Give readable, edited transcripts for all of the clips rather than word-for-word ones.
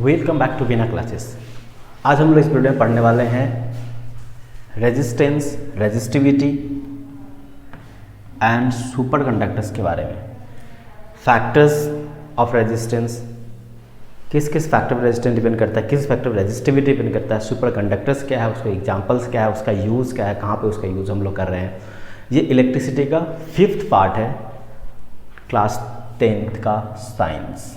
Welcome back to Veena classes. आज हम लोग इस वीडियो में पढ़ने वाले हैं resistance, resistivity and super conductors के बारे में। फैक्टर्स ऑफ रेजिस्टेंस, किस किस फैक्टर पर रेजिस्टेंस डिपेंड करता है, किस फैक्टर पर रेजिस्टिविटी डिपेंड करता है, सुपर कंडक्टर्स क्या है, उसके एग्जांपल्स क्या है, उसका यूज़ क्या है, कहाँ पे उसका यूज़ हम लोग कर रहे हैं। ये इलेक्ट्रिसिटी का 5th पार्ट है क्लास 10th का साइंस।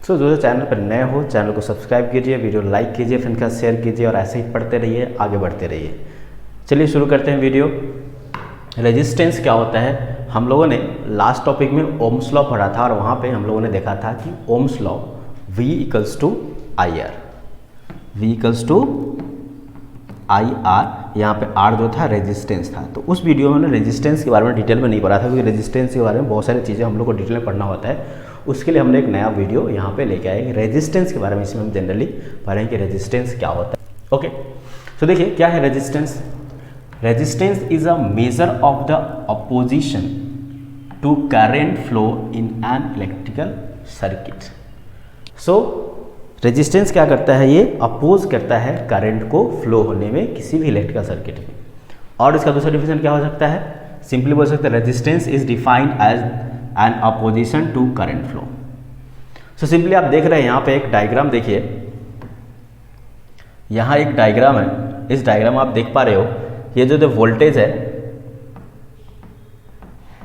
सो जो चैनल पर नए हो चैनल को सब्सक्राइब कीजिए, वीडियो लाइक कीजिए, फ्रेंड का शेयर कीजिए और ऐसे ही पढ़ते रहिए, आगे बढ़ते रहिए। चलिए शुरू करते हैं वीडियो। रेजिस्टेंस क्या होता है, हम लोगों ने लास्ट टॉपिक में ओम्स लॉ पढ़ा था और वहाँ पे हम लोगों ने देखा था कि Ohm's law V equals to IR, V equals to IR, यहाँ पे R जो था रेजिस्टेंस था। तो उस वीडियो में हमने रेजिस्टेंस के बारे में डिटेल में नहीं पढ़ा था, क्योंकि रेजिस्टेंस के बारे में बहुत सारी चीज़ें हम लोग को डिटेल में पढ़ना होता है। उसके लिए हमने एक नया वीडियो यहाँ पे लेके आएंगे रेजिस्टेंस के बारे में। इसमें हम जनरली पढ़ेंगे कि रेजिस्टेंस क्या होता है। ओके, तो देखिए क्या है resistance. Resistance is a measure of the opposition to current flow in an electrical circuit. So resistance क्या करता है, ये अपोज करता है करंट को फ्लो होने में किसी भी इलेक्ट्रिकल सर्किट में। और इसका दूसरा डिफिनेशन क्या हो सकता है, सिंपली बोल सकते हैं resistance is defined as an opposition to current flow. So simply आप देख रहे हैं यहाँ पे एक डायग्राम देखिए, यहाँ एक डायग्राम है। इस डायग्राम आप देख पा रहे हो, ये जो वोल्टेज है,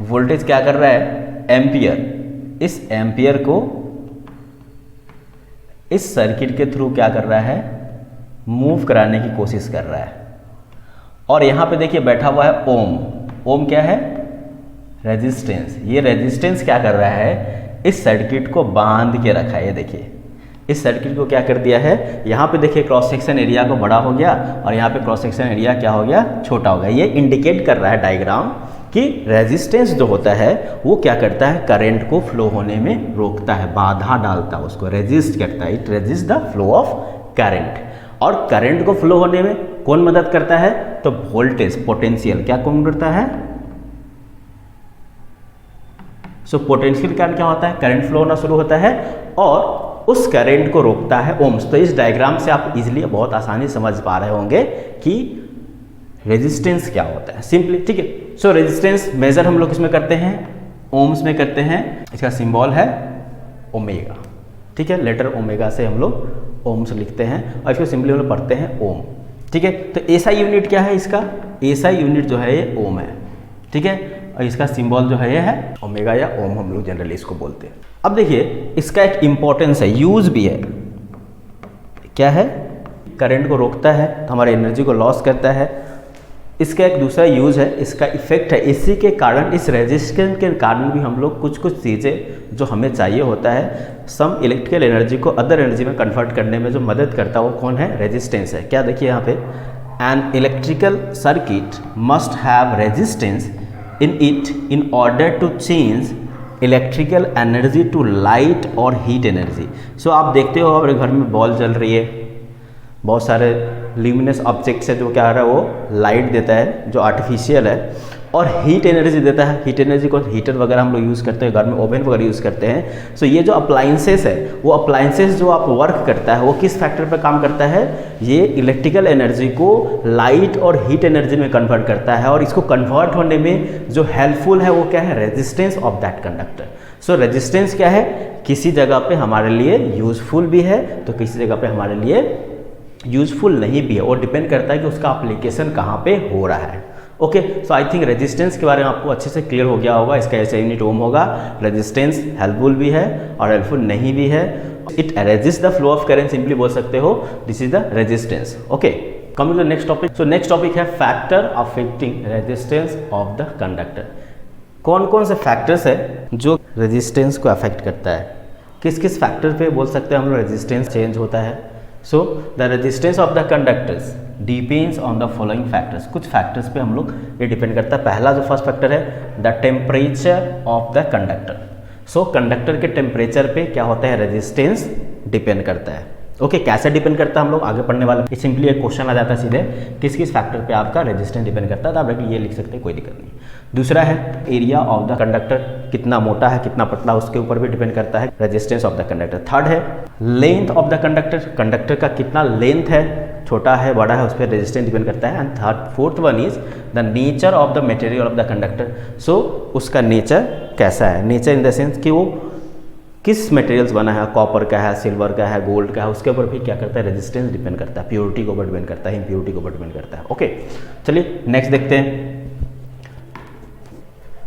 वोल्टेज क्या कर रहा है, एम्पियर। इस एम्पियर को इस सर्किट के थ्रू क्या कर रहा है, मूव कराने की कोशिश कर रहा है। और यहाँ पे देखिए बैठा हुआ है ओम। ओम क्या है, रेजिस्टेंस। ये रेजिस्टेंस क्या कर रहा है, इस सर्किट को बांध के रखा है। ये देखिए इस सर्किट को क्या कर दिया है, यहाँ पे देखिए क्रॉस सेक्शन एरिया को बड़ा हो गया और यहाँ पे क्रॉस सेक्शन एरिया क्या हो गया, छोटा हो गया। ये इंडिकेट कर रहा है डायग्राम कि रेजिस्टेंस जो होता है वो क्या करता है, करंट को फ्लो होने में रोकता है, बाधा डालता है, उसको रेजिस्ट करता है। It resist the flow of current. और करंट को फ्लो होने में कौन मदद करता है, तो वोल्टेज, पोटेंशियल क्या कौन करता है। सो पोटेंशियल कारण क्या होता है, करंट फ्लो होना शुरू होता है और उस करंट को रोकता है ओम्स। तो इस डायग्राम से आप इजीली बहुत आसानी समझ पा रहे होंगे कि रेजिस्टेंस क्या होता है सिंपली, ठीक है। सो रेजिस्टेंस मेजर हम लोग इसमें करते हैं, ओम्स में करते हैं। इसका सिंबल है ओमेगा, ठीक है। लेटर ओमेगा से हम लोग ओम्स लिखते हैं और इसको सिंपली हम लोग पढ़ते हैं ओम, ठीक है। तो एसआई यूनिट क्या है, इसका एसआई यूनिट जो है ये ओम है, ठीक है। और इसका सिंबल जो है ये है ओमेगा या ओम, हम लोग जनरली इसको बोलते हैं। अब देखिए इसका एक इम्पोर्टेंस है, यूज भी है। क्या है, करंट को रोकता है, हमारे एनर्जी को लॉस करता है। इसका एक दूसरा यूज है, इसका इफेक्ट है। इसी के कारण, इस रेजिस्टेंस के कारण भी हम लोग कुछ कुछ चीज़ें जो हमें चाहिए होता है, सम इलेक्ट्रिकल एनर्जी को अदर एनर्जी में कन्वर्ट करने में जो मदद करता है वो कौन है, रेजिस्टेंस है। क्या देखिए यहाँ पे, N electrical circuit must have resistance in it in order to change electrical energy to light और heat energy। सो आप देखते हो हमारे घर में बॉल जल रही है, बहुत सारे ल्यूमिनस ऑब्जेक्ट्स है जो क्या आ रहा है, वो लाइट देता है जो आर्टिफिशियल है, और हीट एनर्जी देता है। हीट एनर्जी को हीटर वगैरह हम लोग यूज़ करते हैं, घर में ओवन वगैरह यूज़ करते हैं। सो ये जो अप्लाइंसेस है, वो अप्लाइंसेस जो आप वर्क करता है वो किस फैक्टर पर काम करता है, ये इलेक्ट्रिकल एनर्जी को लाइट और हीट एनर्जी में कन्वर्ट करता है। और इसको कन्वर्ट होने में जो हेल्पफुल है वो क्या है, resistance of that conductor. So resistance क्या है, किसी जगह पे हमारे लिए यूजफुल भी है तो किसी जगह पे हमारे लिए यूजफुल नहीं भी है। और डिपेंड करता है कि उसका एप्लीकेशन कहाँ पे हो रहा है। Okay, so I think resistance के बारे में आपको अच्छे से क्लियर हो गया होगा। इसका ऐसे यूनिट ओम होगा। रेजिस्टेंस हेल्पफुल भी है और हेल्पफुल नहीं भी है। It resist the flow of current, simply बोल सकते हो this is the resistance. Okay, coming to the next topic. So next topic है factor affecting resistance of the conductor. कौन कौन से फैक्टर्स है जो रेजिस्टेंस को अफेक्ट करता है, किस किस फैक्टर पे बोल सकते हैं हम लोग रेजिस्टेंस चेंज होता है। So the resistance of the conductors depends on the following factors. कुछ फैक्टर्स पे हम लोग ये डिपेंड करता है। पहला जो फर्स्ट फैक्टर है the temperature of the conductor. So conductor के टेम्परेचर पे क्या होता है, रेजिस्टेंस डिपेंड करता है। ओके, कैसे डिपेंड करता है हम लोग आगे पढ़ने वाले, ये सिंपली एक क्वेश्चन आ जाता है सीधे, किस किस फैक्टर पे आपका रेजिस्टेंस डिपेंड करता है, तो आप डायरेक्टली ये लिख सकते हैं, कोई दिक्कत नहीं। दूसरा है एरिया ऑफ द कंडक्टर, कितना मोटा है कितना पतला, उसके ऊपर भी डिपेंड करता है resistance of the conductor. Third है length of the conductor, conductor का कितना लेंथ है, छोटा है बड़ा है, उस पर रेजिस्टेंस डिपेंड करता है। And fourth one is the nature of the material of the conductor, so उसका नेचर कैसा है, नेचर इन द सेंस कि वो किस मटेरियल्स बना है, कॉपर का है, सिल्वर का है, गोल्ड का है, उसके ऊपर भी क्या करता है, रेजिस्टेंस डिपेंड करता है, प्योरिटी के ऊपर डिपेंड करता है, इम्प्योरिटी के ऊपर डिपेंड करता है। ओके, चलिए नेक्स्ट देखते हैं।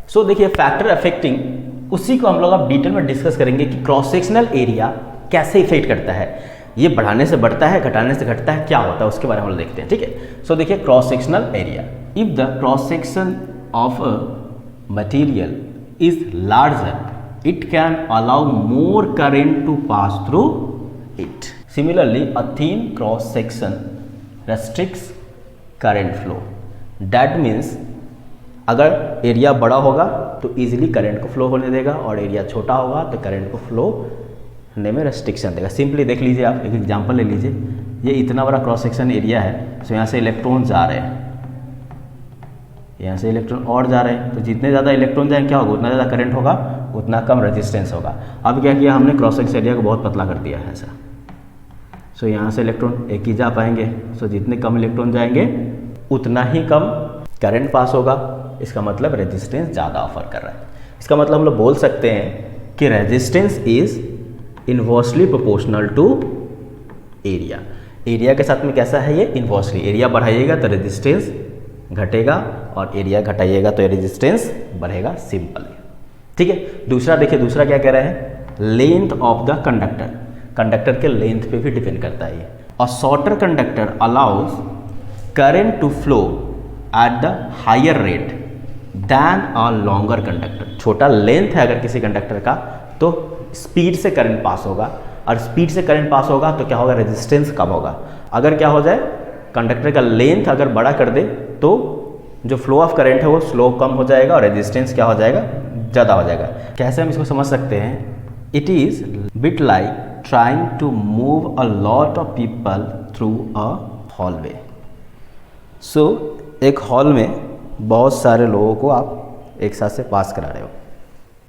सो देखिए फैक्टर अफेक्टिंग, उसी को हम लोग अब डिटेल में डिस्कस करेंगे कि क्रॉस सेक्शनल एरिया कैसे इफेक्ट करता है, ये बढ़ाने से बढ़ता है, घटाने से घटता है, क्या होता है उसके बारे में हम लोग देखते हैं। ठीक है, सो देखिए cross sectional area, if the cross section of a material is larger it can allow more current to pass through it. Similarly, a thin cross section restricts current flow. That means अगर area बड़ा होगा तो easily current को flow होने देगा, और area छोटा होगा तो करंट को फ्लो होने में रेस्ट्रिक्शन देगा। सिंपली देख लीजिए, आप एक एग्जांपल ले लीजिए, ये इतना बड़ा क्रॉस सेक्शन एरिया है, तो यहाँ से इलेक्ट्रॉन जा रहे हैं, यहाँ से इलेक्ट्रॉन और जा रहे हैं, तो जितने ज़्यादा इलेक्ट्रॉन जाएंगे क्या होगा, उतना ज़्यादा करंट होगा, उतना कम रेजिस्टेंस होगा। अब क्या किया हमने, क्रॉस सेक्शन एरिया को बहुत पतला कर दिया है ऐसा, सो यहाँ से इलेक्ट्रॉन एक ही जा पाएंगे, सो जितने कम इलेक्ट्रॉन जाएंगे उतना ही कम करंट पास होगा, इसका मतलब रेजिस्टेंस ज़्यादा ऑफर कर रहा है। इसका मतलब हम लोग बोल सकते हैं कि resistance is inversely proportional to area. Area के साथ में कैसा है ये, इन्वर्सली, एरिया बढ़ाइएगा तो रेजिस्टेंस घटेगा, और एरिया घटाइएगा तो रेजिस्टेंस बढ़ेगा, सिंपल है। ठीक है, दूसरा देखिए, दूसरा क्या कह रहा है, length of the conductor, conductor के लेंथ पे भी डिपेंड करता है ये। A shorter conductor allows current to flow at the higher rate than a longer conductor. छोटा लेंथ है अगर किसी कंडक्टर का तो स्पीड से करंट पास होगा, और स्पीड से करंट पास होगा तो क्या होगा, रेजिस्टेंस कम होगा। अगर क्या हो जाए, कंडक्टर का लेंथ अगर बड़ा कर दे तो जो फ्लो ऑफ करंट है वो स्लो कम हो जाएगा, और रेजिस्टेंस क्या हो जाएगा, ज़्यादा हो जाएगा। कैसे हम इसको समझ सकते हैं, it is bit like trying to move a lot of people through a hallway. So एक हॉल में बहुत सारे लोगों को आप एक साथ से पास करा रहे हो,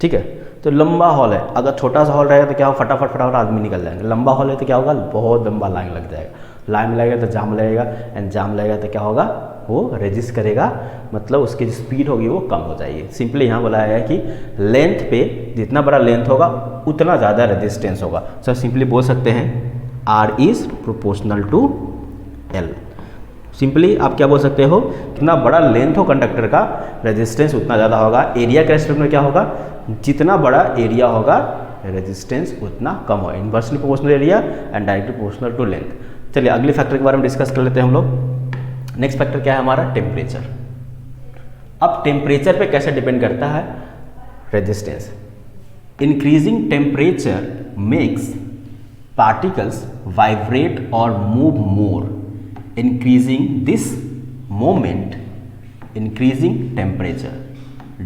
ठीक है, तो लंबा हॉल है, अगर छोटा सा हॉल रहेगा तो क्या होगा, फटाफट फटाफट आदमी निकल जाएंगे। लंबा हॉल है तो क्या होगा, बहुत लंबा लाइन लग जाएगा, लाइन लगेगा तो जाम लगेगा, एंड जाम लगेगा तो क्या होगा, वो रेजिस्ट करेगा, मतलब उसकी जो स्पीड होगी वो कम हो जाएगी। सिंपली यहाँ बोला है कि लेंथ पे जितना बड़ा लेंथ होगा उतना ज़्यादा रेजिस्टेंस होगा। सो सिंपली बोल सकते हैं R is proportional to L. Simply आप क्या बोल सकते हो, कितना बड़ा लेंथ हो कंडक्टर का, रेजिस्टेंस उतना ज़्यादा होगा। एरिया के रेस्पेक्ट में क्या होगा, जितना बड़ा एरिया होगा रेजिस्टेंस उतना कम होगा। Inversely proportional area and directly proportional to length. चलिए अगले फैक्टर के बारे में डिस्कस कर लेते हैं हम लोग। नेक्स्ट फैक्टर क्या है हमारा, टेम्परेचर। अब टेम्परेचर पे कैसे डिपेंड करता है resistance. Increasing temperature makes particles vibrate और move more. Increasing this moment, increasing temperature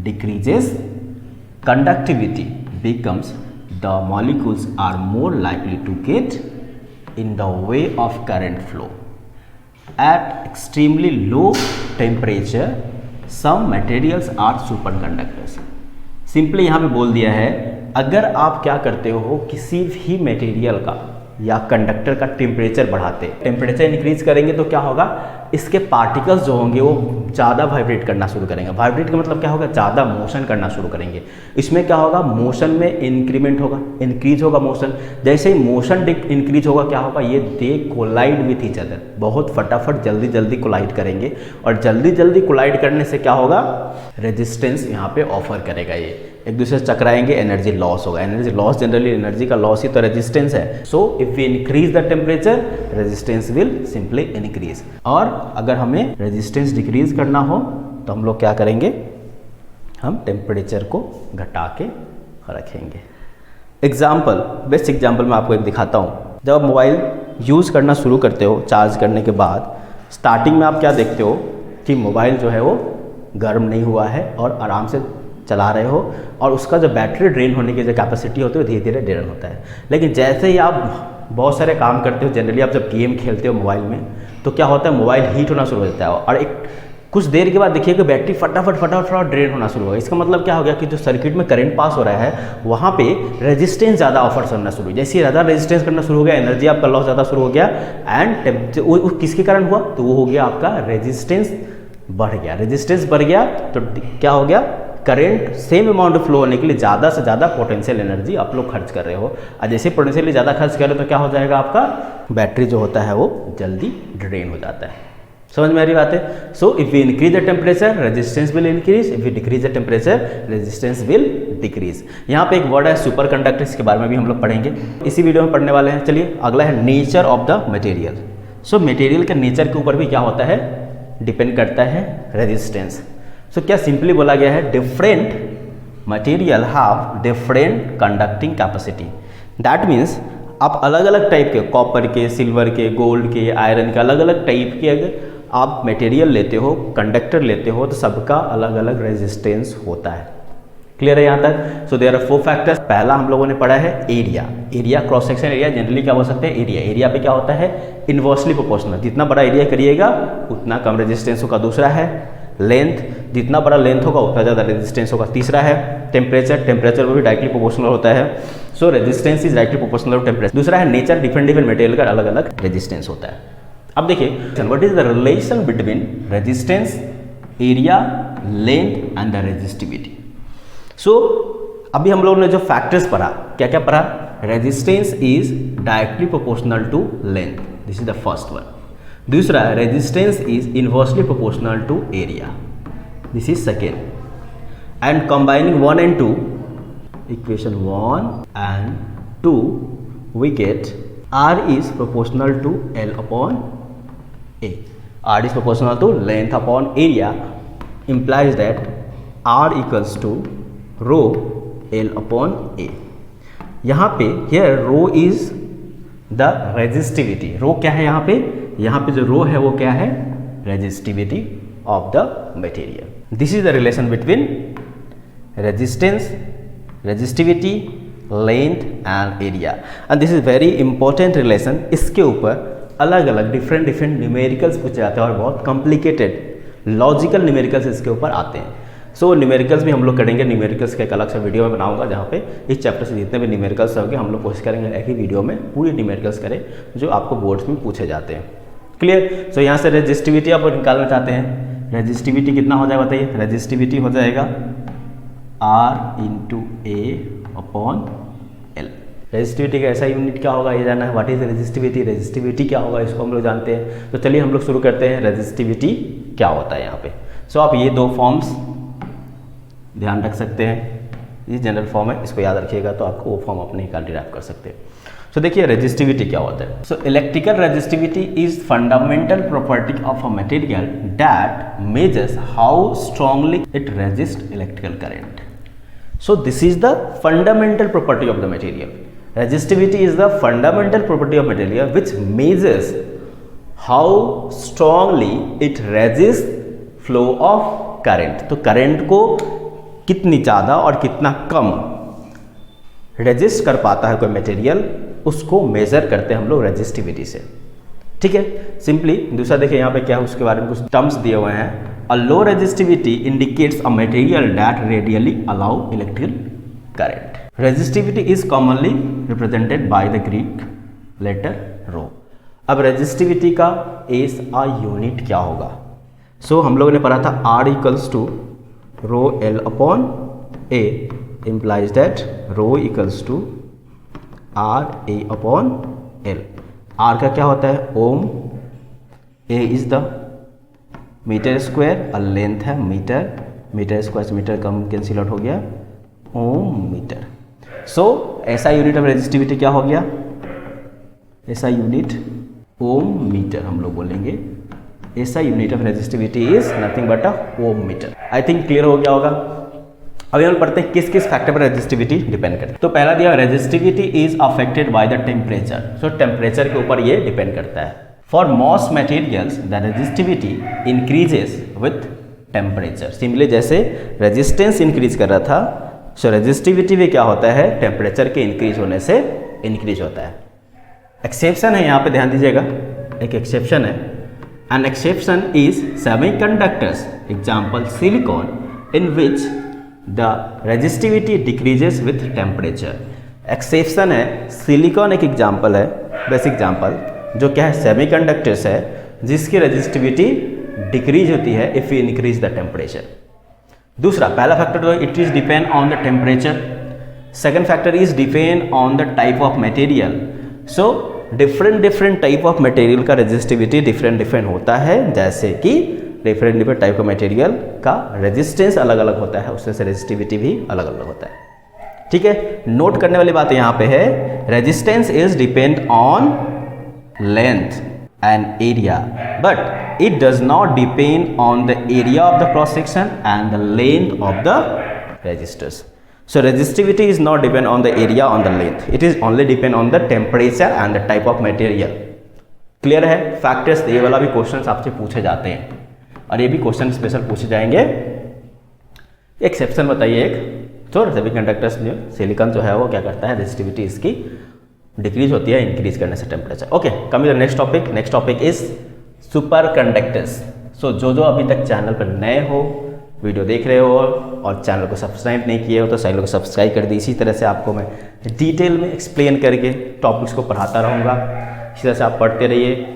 decreases conductivity, becomes the molecules are more likely to get in the way of current flow. At extremely low temperature, some materials are superconductors. Simply यहाँ पे बोल दिया है, अगर आप क्या करते हो, किसी भी मटेरियल का या कंडक्टर का टेम्परेचर बढ़ाते, टेम्परेचर इंक्रीज करेंगे तो क्या होगा, इसके पार्टिकल्स जो होंगे वो ज़्यादा वाइब्रेट करना शुरू करेंगे। वाइब्रेट का मतलब क्या होगा, ज़्यादा मोशन करना शुरू करेंगे। इसमें क्या होगा, मोशन में इंक्रीमेंट होगा, इंक्रीज होगा मोशन। जैसे ही मोशन इंक्रीज होगा क्या होगा, ये दे कोलाइड विथ ईच अदर, बहुत फटाफट जल्दी जल्दी कोलाइड करेंगे, और जल्दी जल्दी कोलाइड करने से क्या होगा, रेजिस्टेंस यहाँ पे ऑफर करेगा। ये एक दूसरे से टकराएंगे, एनर्जी लॉस होगा। एनर्जी लॉस, जनरली एनर्जी का लॉस ही तो रेजिस्टेंस है। So if we increase the temperature, resistance will simply increase. और अगर हमें रेजिस्टेंस डिक्रीज करना हो तो हम लोग क्या करेंगे, हम टेम्परेचर को घटा के रखेंगे। एग्जाम्पल, बेस्ट एग्जाम्पल मैं आपको एक दिखाता हूँ। जब आप मोबाइल यूज़ करना शुरू करते हो, चार्ज करने के बाद स्टार्टिंग में आप क्या देखते हो कि मोबाइल जो है वो गर्म नहीं हुआ है और आराम से चला रहे हो, और उसका जो बैटरी ड्रेन होने की जो कैपेसिटी होती है वो धीरे धीरे ड्रेन होता है। लेकिन जैसे ही आप बहुत सारे काम करते हो, जनरली आप जब गेम खेलते हो मोबाइल में तो क्या होता है, मोबाइल हीट होना शुरू हो जाता है और एक कुछ देर के बाद देखिए कि बैटरी फटाफट ड्रेन होना शुरू होगा। इसका मतलब क्या हो गया कि जो सर्किट में करंट पास हो रहा है वहाँ पे रेजिस्टेंस ज़्यादा ऑफर करना शुरू हो गया। जैसे ज़्यादा रेजिस्टेंस करना शुरू हो गया, एनर्जी आपका लॉस ज़्यादा शुरू हो गया एंड वो किसके कारण हुआ, तो वो हो गया आपका रेजिस्टेंस बढ़ गया। रेजिस्टेंस बढ़ गया तो क्या हो गया, करंट सेम अमाउंट फ्लो होने के लिए ज़्यादा से ज़्यादा पोटेंशियल एनर्जी आप लोग खर्च कर रहे हो, और जैसे पोटेंशियली ज़्यादा खर्च कर रहे हो तो क्या हो जाएगा, आपका बैटरी जो होता है वो जल्दी ड्रेन हो जाता है। समझ में आ रही बात है। So if we increase the temperature resistance will increase, if we decrease the temperature resistance will decrease. यहाँ पे एक वर्ड है सुपर कंडक्टर, इसके बारे में भी हम लोग पढ़ेंगे, इसी वीडियो में पढ़ने वाले हैं। चलिए अगला है nature of the material. So material के नेचर के ऊपर भी क्या होता है, डिपेंड करता है रेजिस्टेंस। सो क्या सिंपली बोला गया है, different material have different conducting capacity. That means आप अलग अलग टाइप के कॉपर के, सिल्वर के, गोल्ड के, आयरन के, अलग अलग टाइप के अगर आप मटेरियल लेते हो, कंडक्टर लेते हो, तो सबका अलग अलग रेजिस्टेंस होता है। क्लियर है यहाँ तक। So there are 4 factors. पहला हम लोगों ने पढ़ा है area, cross section area, generally क्या बोल सकते हैं, एरिया पे क्या होता है, इनवर्सली प्रोपोर्शनल, जितना बड़ा एरिया करिएगा उतना कम रेजिस्टेंस होगा। दूसरा है लेंथ, जितना बड़ा लेंथ होगा उतना ज़्यादा रेजिस्टेंस होगा। तीसरा है टेम्परेचर वो भी डायरेक्टली प्रोपोर्शनल होता है। So resistance is directly proportional to temperature. दूसरा है नेचर, डिफरेंट मटेरियल का अलग अलग रेजिस्टेंस होता है। अब देखिए what is the relation between resistance, area, length and the resistivity. So अभी हम लोगों ने जो फैक्टर्स पढ़ा, क्या क्या पढ़ा, resistance is directly proportional to length, this is the first one. दूसरा resistance is inversely proportional to area, this is second. And combining 1 and 2, equation 1 and 2 we get R is proportional to L upon A. R is proportional to length upon area, implies that R equals to rho L upon A. यहाँ पे here rho is the resistivity. rho क्या है यहाँ पे? यहाँ पे जो rho है वो क्या है? Resistivity of the material. This is the relation between resistance, resistivity, length and area, and this is very important relation. इसके ऊपर अलग अलग डिफरेंट न्यूमेरिकल्स पूछे जाते हैं और बहुत कॉम्प्लिकेटेड लॉजिकल न्यूमेरिकल्स इसके ऊपर आते हैं। सो न्यूमेरिकल्स भी हम लोग करेंगे, न्यूमेरिकल्स का एक अलग से वीडियो में बनाऊंगा जहाँ पे इस चैप्टर से जितने भी न्यूमेरिकल्स होंगे हम लोग कोशिश करेंगे एक ही वीडियो में पूरी न्यूमेरिकल्स करें जो आपको बोर्ड्स में पूछे जाते हैं। क्लियर। सो यहाँ से रेजिस्टिविटी आप निकालना चाहते हैं, रेजिस्टिविटी कितना हो जाएगा बताइए, रेजिस्टिविटी हो जाएगा R इंटू ए अपॉन एल। रेजिस्टिविटी का ऐसा यूनिट क्या होगा ये जानना है, व्हाट इज रेजिस्टिविटी, रेजिस्टिविटी क्या होगा इसको हम लोग जानते हैं। तो चलिए हम लोग शुरू करते हैं, रेजिस्टिविटी क्या होता है यहाँ पे। सो आप ये 2 फॉर्म्स ध्यान रख सकते हैं, ये जनरल फॉर्म है, इसको याद रखिएगा तो आपको वो फॉर्म अपने निकाल डिराइव कर सकते हैं। सो देखिए रेजिस्टिविटी क्या होता है। So electrical resistivity is fundamental property of a material that measures how strongly it resist electrical current. So this is the fundamental property of the material. Resistivity is the fundamental property of material which measures how strongly it resists flow of current. तो current को कितनी ज़्यादा और कितना कम resist कर पाता है कोई मटेरियल, उसको मेजर करते हैं हम लोग रेजिस्टिविटी से। ठीक है, सिंपली। दूसरा देखिए यहाँ पे क्या है, उसके बारे में कुछ टर्म्स दिए हुए हैं। A low resistivity indicates a material that radially allow electrical current. Resistivity is commonly represented by the Greek letter rho. अब resistivity का SI यूनिट क्या होगा? So हम लोगों ने पढ़ा था R equals to rho L upon A implies that rho equals to R A upon L. R का क्या होता है? Ohm, A is the metre square और लेंथ है मीटर स्क्वायर से मीटर कम कैंसिल आउट हो गया, ओम मीटर। सो ऐसा यूनिट ऑफ रेजिस्टिविटी क्या हो गया, ऐसा यूनिट ओम मीटर हम लोग बोलेंगे। ऐसा unit of resistivity is nothing but a ohm metre. I think clear हो गया होगा। अभी हम पढ़ते हैं किस किस फैक्टर पर रेजिस्टिविटी डिपेंड करती है। तो पहला दिया resistivity is affected by the temperature. So temperature के ऊपर ये डिपेंड करता है। For most materials, the resistivity increases with temperature. Simply जैसे resistance increase कर रहा था, so resistivity भी क्या होता है, temperature के increase होने से increase होता है। एक्सेप्शन है यहाँ पे, ध्यान दीजिएगा, एक एक्सेप्शन है। An exception is semiconductors example silicon in which the resistivity decreases with temperature. Exception है, सिलिकॉन एक एग्जाम्पल है, बेसिक एग्जाम्पल, जो क्या है, सेमीकंडक्टर्स है, जिसकी रेजिस्टिविटी डिक्रीज होती है if you increase the temperature. दूसरा, पहला फैक्टर तो it is depend on the temperature, second factor is depend on the type of material. So different type of material का रेजिस्टिविटी डिफरेंट होता है, जैसे कि डिफरेंट टाइप का मटेरियल का रेजिस्टेंस अलग अलग होता है, उससे रेजिस्टिविटी भी अलग अलग होता है। ठीक है, नोट करने वाली बात यहाँ पे है, resistance is depend on length and area, but it does not depend on the area of the cross section and the length of the resistors. So resistivity is not depend on the area, on the length, it is only depend on the temperature and the type of material. Clear है? Factors, ये वाला भी question आपसे पूछे जाते हैं और ये भी क्वेश्चन स्पेशल पूछे जाएंगे। एक्सेप्शन बताइए एक, तो सेमीकंडक्टर्स जो सिलिकॉन जो है वो क्या करता है, रेजिस्टिविटी इसकी डिक्रीज होती है इंक्रीज करने से temperature. Okay, coming the next topic. Next topic is super conductors. So जो अभी तक चैनल पर नए हो, वीडियो देख रहे हो और चैनल को सब्सक्राइब नहीं किए हो तो चैनल को सब्सक्राइब कर दी। इसी तरह से आपको मैं डिटेल में एक्सप्लेन करके टॉपिक्स को पढ़ाता रहूँगा। इसी तरह से आप पढ़ते रहिए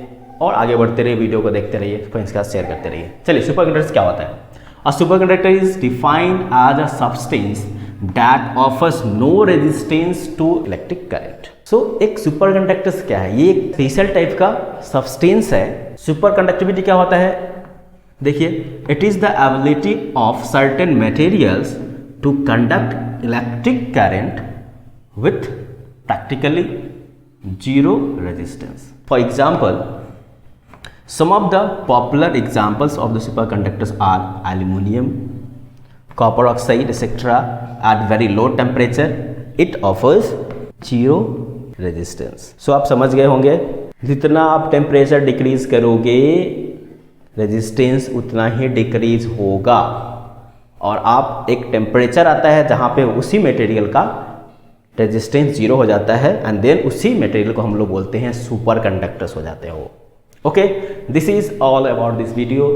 और आगे बढ़ते रहिए, वीडियो को देखते रहिए, फ्रेंड्स के साथ शेयर करते रहिए। चलिए, सुपर कंडक्टर्स क्या होता है? A super conductor is defined as a substance that offers no resistance to electric current. So एक सुपर कंडक्टर्स क्या है? ये एक स्पेशल टाइप का सब्सटेंस है। सुपर कंडक्टिविटी क्या होता है? देखिए, it is the ability of certain materials to conduct electric current with practically zero resistance. For example, some of the popular examples of the superconductors are aluminium, copper oxide, etc. At very low temperature, it offers zero resistance. So आप समझ गए होंगे, जितना आप temperature decrease करोगे resistance उतना ही decrease होगा। और आप एक टेम्परेचर आता है जहाँ पे उसी मटेरियल का रेजिस्टेंस जीरो हो जाता है एंड देन उसी मटेरियल को हम लोग बोलते हैं सुपर कंडक्टर्स हो जाते हैं वो। Okay, this is all about this video.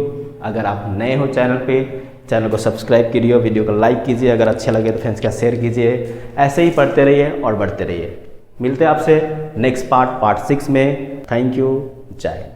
अगर आप नए हो चैनल पे, चैनल को सब्सक्राइब कीजिए, वीडियो को लाइक कीजिए, अगर अच्छे लगे तो फ्रेंड्स का शेयर कीजिए। ऐसे ही पढ़ते रहिए और बढ़ते रहिए। मिलते हैं आपसे नेक्स्ट पार्ट 6 में। थैंक यू, जय हिंद।